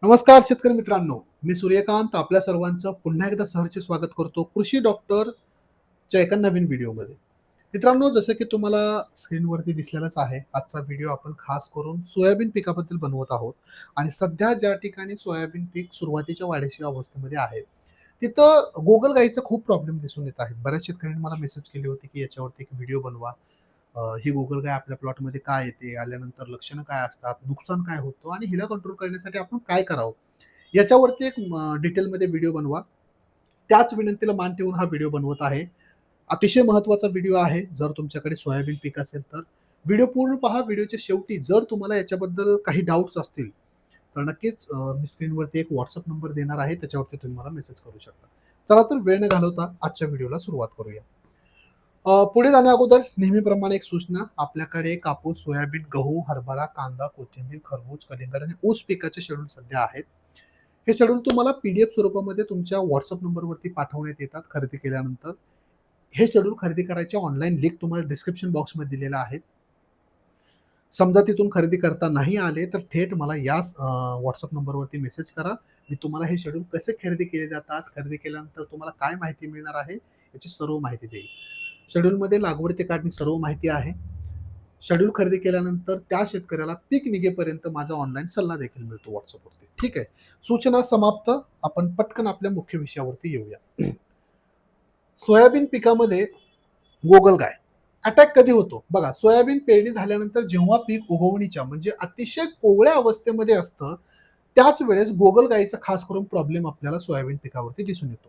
नमस्कार शेतकरी मित्रांनो, मी सूर्यकांत आपल्या सर्वांचं पुन्हा एकदा सहर्ष स्वागत करतो कृषी डॉक्टरच्या एका नवीन व्हिडिओमध्ये. मित्रांनो, जसं की तुम्हाला स्क्रीनवरती दिसलेलंच आहे, आजचा व्हिडिओ आपण खास करून सोयाबीन पिकाबद्दल बनवत आहोत आणि सध्या ज्या ठिकाणी सोयाबीन पीक सुरुवातीच्या वाढीच्या अवस्थेमध्ये आहे, तिथं गोगलगाईचा खूप प्रॉब्लेम दिसून येत आहेत. बऱ्याच शेतकऱ्यांनी मला मेसेज केली होती, की याच्यावरती एक व्हिडिओ बनवा. ही गोगलगाय आपल्या प्लॉटमध्ये का येते? आल्यानंतर लक्षणं काय असतात? नुकसान काय होतं? आणि हिला कंट्रोल करण्यासाठी आपण काय करावं? याच्यावरती एक डिटेलमध्ये व्हिडिओ बनवा. त्याच विनंतीला मान ठेवून हा व्हिडिओ बनवत आहे. अतिशय महत्त्वाचा व्हिडिओ आहे. जर तुमच्याकडे सोयाबीन पीक असेल तर व्हिडिओ पूर्ण पहा. व्हिडिओच्या शेवटी जर तुम्हाला याच्याबद्दल काही डाउट्स असतील, तर नक्कीच मी स्क्रीनवरती एक WhatsApp नंबर देणार आहे. त्याच्यावरती तुम्ही मला मेसेज करू शकता. चला तर वेळ न घालवता आजच्या व्हिडिओला सुरुवात करूया. पुढे जाण्याअगोदर नेहमीप्रमाणे एक सूचना. आपल्याकडे कापूस, सोयाबीन, गहू, हरभरा, कांदा, कोथिंबीर, खरबूज, कलिंगड आणि ऊस पिकाचे शेड्यूल सध्या आहेत. हे शेड्यूल तुम्हाला पी-डी-एफ स्वरूपामध्ये तुमच्या WhatsApp नंबरवरती पाठवण्यात येतात खरेदी केल्यानंतर. हे शेड्यूल खरेदी करायचे ऑनलाईन लिंक तुम्हाला डिस्क्रिप्शन बॉक्समध्ये दिलेला आहे. समजा तिथून खरेदी करता नाही आले, तर थेट मला याच WhatsApp नंबरवरती मेसेज करा. मी तुम्हाला हे शेड्यूल कसे खरेदी केले जातात, खरेदी केल्यानंतर तुम्हाला काय माहिती मिळणार आहे, याची सर्व माहिती देईल. शेड्यूलमध्ये लागवड ते काढणी सर्व माहिती आहे. शेड्यूल खरेदी केल्यानंतर त्या शेतकऱ्याला पीक निघेपर्यंत माझा ऑनलाईन सल्ला देखील मिळतो WhatsAppवरती. ठीक आहे. सूचना समाप्त. आपण पटकन आपल्या मुख्य विषयावरती येऊया. सोयाबीन पिकामध्ये गोगलगाय अटॅक कधी होतो? बघा, सोयाबीन पेरणी झाल्यानंतर जेव्हा पीक उगवणीच्या म्हणजे अतिशय कोवळ्या अवस्थेमध्ये असतं, त्याच वेळेस गोगलगायीचा खास करून प्रॉब्लेम आपल्याला सोयाबीन पिकावरती दिसून येतो.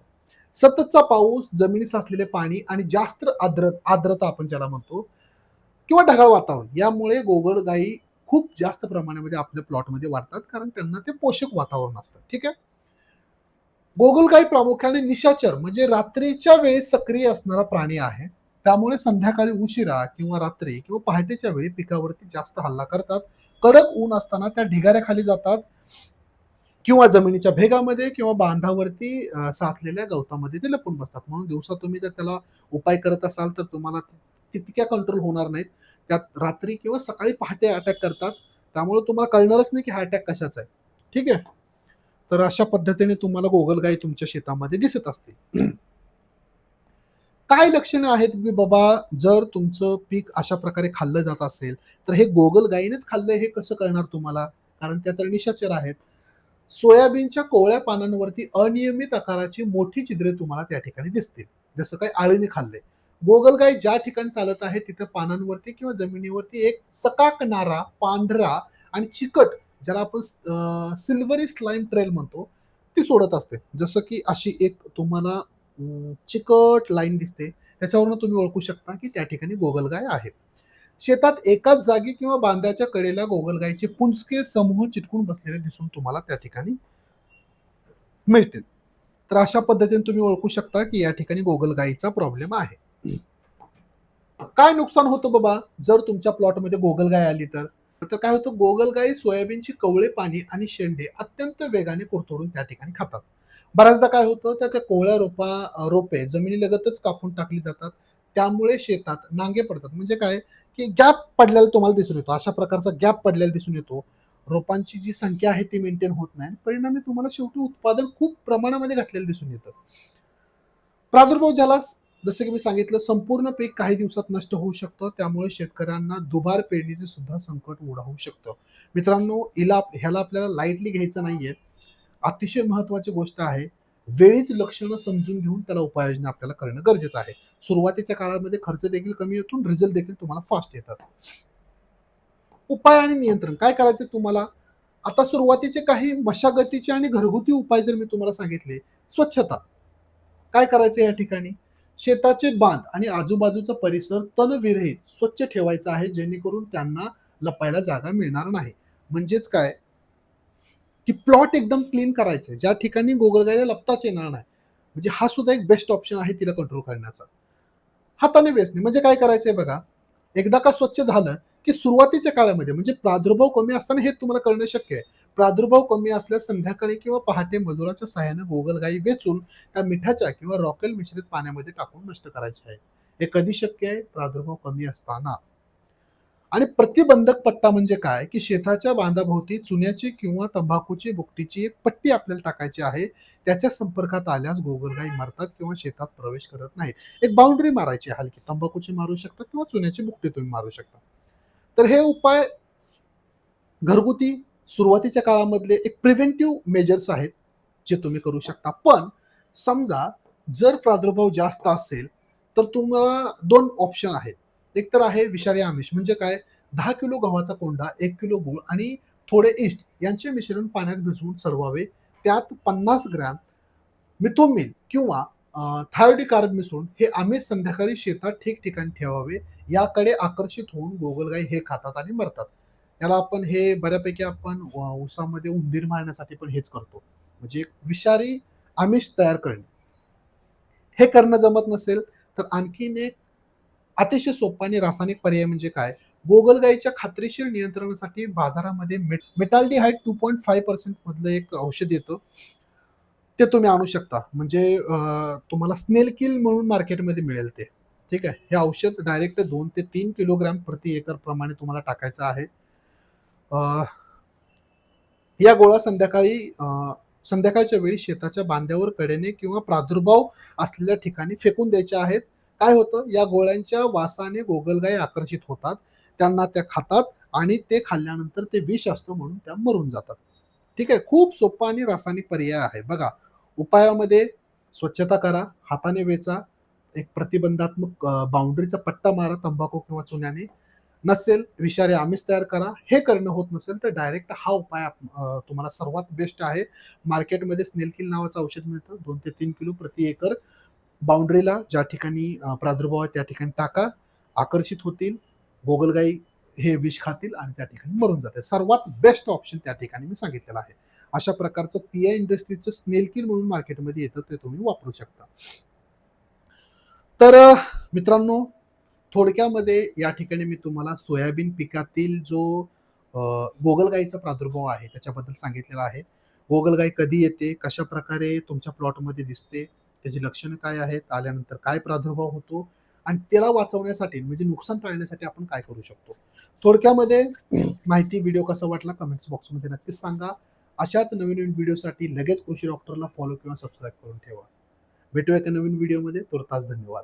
सततचा पाऊस, जमिनीत साचलेले पाणी आणि जास्त आर्द्रता आपण ज्याला म्हणतो किंवा ढगाळ वातावरण यामुळे गोगलगायी खूप जास्त प्रमाणामध्ये आपल्या प्लॉटमध्ये वाढतात, कारण त्यांना ते पोषक वातावरण असतं. ठीक आहे. गोगलगाई प्रामुख्याने निशाचर म्हणजे रात्रीच्या वेळी सक्रिय असणारा प्राणी आहे. त्यामुळे संध्याकाळी उशिरा किंवा रात्री किंवा पहाटेच्या वेळी पिकावरती जास्त हल्ला करतात. कडक ऊन असताना त्या ढिगाऱ्याखाली जातात किंवा जमिनीच्या भेगामध्ये किंवा बांधावरती साचलेल्या गवतामध्ये ते लपून बसतात. म्हणून दिवसा तुम्ही जर त्याला उपाय करत असाल, तर तुम्हाला तितक्या कंट्रोल होणार नाहीत. त्यात रात्री किंवा सकाळी पहाटे अटॅक करतात. त्यामुळे तुम्हाला कळणारच नाही की हा अटॅक कशाचा आहे. ठीक आहे. तर अशा पद्धतीने तुम्हाला गोगलगाई तुमच्या शेतामध्ये दिसत असतील. काय लक्षणं आहेत की बाबा, जर तुमचं पीक अशा प्रकारे खाल्लं जात असेल, तर हे गोगलगाईनेच खाल्लंय हे कसं कळणार तुम्हाला? कारण त्या तर निशाचर आहेत. सोयाबीनच्या कोवळ्या पानांवरती अनियमित आकाराची मोठी छिद्रे तुम्हाला त्या ठिकाणी दिसतील. जसं काही आळीने खाल्लंय. गोगलगाई ज्या ठिकाणी चालत आहे तिथं पानांवरती किंवा जमिनीवरती एक चकाकणारा, पांढरा आणि चिकट, ज्याला आपण सिल्व्हरी स्लाईम ट्रेल म्हणतो, ती सोडत असते. जसं की अशी एक तुम्हाला चिकट लाईन दिसते. त्याच्यावरून तुम्ही ओळखू शकता की त्या ठिकाणी गोगलगाय आहे. शेतात एकाच जागी किंवा बांधाच्या कडेला गोगलगायीचे पुंजके समूह चिटकून बसलेले दिसून तुम्हाला त्या ठिकाणी मिळतील. तर अशा पद्धतीने तुम्ही ओळखू शकता की या ठिकाणी गोगलगायीचा प्रॉब्लेम आहे. काय नुकसान होतं बाबा, जर तुमच्या प्लॉटमध्ये गोगलगाय आली तर? तर काय होतं, गोगलगाई सोयाबीनची कवळे पाने आणि शेंडे अत्यंत वेगाने कुरतडून त्या ठिकाणी खातात. बऱ्याचदा काय होतं, तर त्या कोवळ्या रोपे जमिनीलगतच कापून टाकली जातात. त्यामुळे शेतात नांगे पडतात. म्हणजे काय, की गॅप पडलेला तुम्हाला दिसून येतो. अशा प्रकारचा गॅप पडलेला दिसून येतो. रोपांची जी संख्या आहे ती मेंटेन होत नाही. परिणामी तुम्हाला शेवटी उत्पादन खूप प्रमाणामध्ये घटलेलं दिसून येतं. प्रादुर्भाव ज्याला जसं की मी सांगितलं, संपूर्ण पीक काही दिवसात नष्ट होऊ शकतं. त्यामुळे शेतकऱ्यांना दुबार पेरणीचे सुद्धा संकट ओढावू शकतं. मित्रांनो, ह्याला आपल्याला लाईटली घ्यायचं नाहीये. अतिशय महत्त्वाची गोष्ट आहे. वेळीच लक्षणं समजून घेऊन त्याला उपाययोजना आपल्याला करणं गरजेचं आहे. सुरुवातीच्या काळामध्ये खर्च देखील कमी येतो, रिझल्ट देखील तुम्हाला फास्ट येतात. उपाय आणि नियंत्रण काय करायचं तुम्हाला? आता सुरुवातीचे काही मशागतीचे आणि घरगुती उपाय जर मी तुम्हाला सांगितले. स्वच्छता. काय करायचं या ठिकाणी? शेताचे बांध आणि आजूबाजूचा परिसर तणविरहित स्वच्छ ठेवायचा आहे, जेणेकरून त्यांना लपायला जागा मिळणार नाही. म्हणजेच काय, की प्लॉट एकदम क्लीन करायचे, ज्या ठिकाणी गोगलगायीला लपताच येणार नाही. म्हणजे हा सुद्धा एक बेस्ट ऑप्शन आहे तिला कंट्रोल करण्याचा. हाताने वेचणे म्हणजे काय करायचंय बघा, एकदा का स्वच्छ झालं, की सुरुवातीच्या काळामध्ये म्हणजे प्रादुर्भाव कमी असताना हे तुम्हाला करणं शक्य आहे. प्रादुर्भाव कमी असल्यास संध्याकाळी किंवा पहाटे मजुराच्या सहाय्याने गोगलगायी वेचून त्या मिठाच्या किंवा रॉकेल मिश्रित पाण्यामध्ये टाकून नष्ट करायचे आहे. हे कधी शक्य आहे? प्रादुर्भाव कमी असताना. आणि प्रतिबंधक पट्टा म्हणजे काय, की शेताच्या बांधाभोवती चुन्याची किंवा तंबाखूची भुकटीची एक पट्टी आपल्याला टाकायची आहे. त्याच्या संपर्कात आल्यास गोगलगायी मरतात किंवा शेतात प्रवेश करत नाहीत. एक बाउंडरी मारायची आहे हलकी. तंबाखूची मारू शकता किंवा चुन्याची भुकटी तुम्ही मारू शकता. तर हे उपाय घरगुती सुरुवातीच्या काळामधले एक प्रिव्हेंटिव्ह मेजर्स आहेत, जे तुम्ही करू शकता. पण समजा जर प्रादुर्भाव जास्त असेल, तर तुम्हाला 2 ऑप्शन आहेत. एक तर आहे विषारी आमिष म्हणजे काय 10 किलो गव्हाचा कोंडा, 1 किलो गूळ आणि थोडे ईस्ट यांचे मिश्रण पाण्यात भिजवून सरवावे. त्यात 50 ग्रॅम मिथोमिल किंवा थायोडिकार्ब मिसळून हे आमिष संध्याकाळी शेतात ठिकठिकाणी ठेवावे. याकडे आकर्षित होऊन गोगलगाई हे खातात आणि मरतात. याला आपण हे बऱ्यापैकी आपण ऊसामध्ये उंदीर मारण्यासाठी पण हेच करतो. म्हणजे एक विषारी आमिष तयार करणे. हे करणं जमत नसेल, तर आणखीन एक अतिशय सोपा आणि रासायनिक पर्याय म्हणजे काय? गोगलगाईच्या खात्रीशीर नियंत्रणासाठी बाजारामध्ये मेटाल्डिहाइड 2.5% मधलं एक औषध येतं. ते तुम्ही आणू शकता. म्हणजे तुम्हाला स्नेल किल म्हणून मार्केटमध्ये मिळेल ते. ठीक आहे. हे औषध डायरेक्ट 2 ते 3 किलोग्राम प्रति एकर प्रमाणे तुम्हाला टाकायचं आहे. अ, या गोळ्या संध्याकाळच्या वेळी शेताच्या बांध्यावर कडेने किंवा प्रादुर्भाव असलेल्या ठिकाणी फेकून द्यायच्या आहेत. काय होतं, या गोळ्यांच्या वासाने गोगलगायी आकर्षित होतात. त्यांना त्या खातात आणि ते खाल्ल्यानंतर ते विष असतं म्हणून त्या मरून जातात. ठीक आहे. खूप सोपा आणि रासायनिक पर्याय आहे. बघा, उपायामध्ये स्वच्छता करा, हाताने वेचा, एक प्रतिबंधात्मक बाउंडरीचा पट्टा मारा तंबाखू किंवा चुन्याने. नसेल, विषारी आमिष तयार करा. हे करणं होत नसेल, तर डायरेक्ट हा उपाय तुम्हाला सर्वात बेस्ट आहे. मार्केटमध्ये स्नेल किल नावाचं औषध मिळतं. 2 ते 3 किलो प्रति एकर. बाउंडरीला ज्या ठिकाणी प्रादुर्भाव आहे त्या ठिकाणी टाका. आकर्षित होतील. गोगलगाई हे विष खातील आणि त्या ठिकाणी मरून जातील. सर्वात बेस्ट ऑप्शन त्या ठिकाणी मी सांगितलेलं आहे. अशा प्रकारचं पी-आय इंडस्ट्रीजचं स्नेल किल म्हणून मार्केटमध्ये येतं, ते तुम्ही वापरू शकता. तर मित्रांनो, थोडक्यामध्ये या ठिकाणी मी तुम्हाला सोयाबीन पिकातील जो अ, गोगलगाईचा प्रादुर्भाव आहे त्याच्याबद्दल सांगितलेला आहे. गोगलगाई कधी येते, कशाप्रकारे तुमच्या प्लॉटमध्ये दिसते, त्याची लक्षणं काय आहेत, आल्यानंतर काय प्रादुर्भाव होतो आणि त्याला वाचवण्यासाठी म्हणजे नुकसान टाळण्यासाठी आपण काय करू शकतो. थोडक्यामध्ये माहिती व्हिडिओ कसा वाटला कमेंट्स बॉक्समध्ये नक्कीच सांगा. अशाच नवीन-नवीन व्हिडिओसाठी लगेच कृषी डॉक्टरला फॉलो किंवा सबस्क्राईब करून ठेवा. भेटूया एका नवीन व्हिडिओमध्ये. तूर्तास धन्यवाद.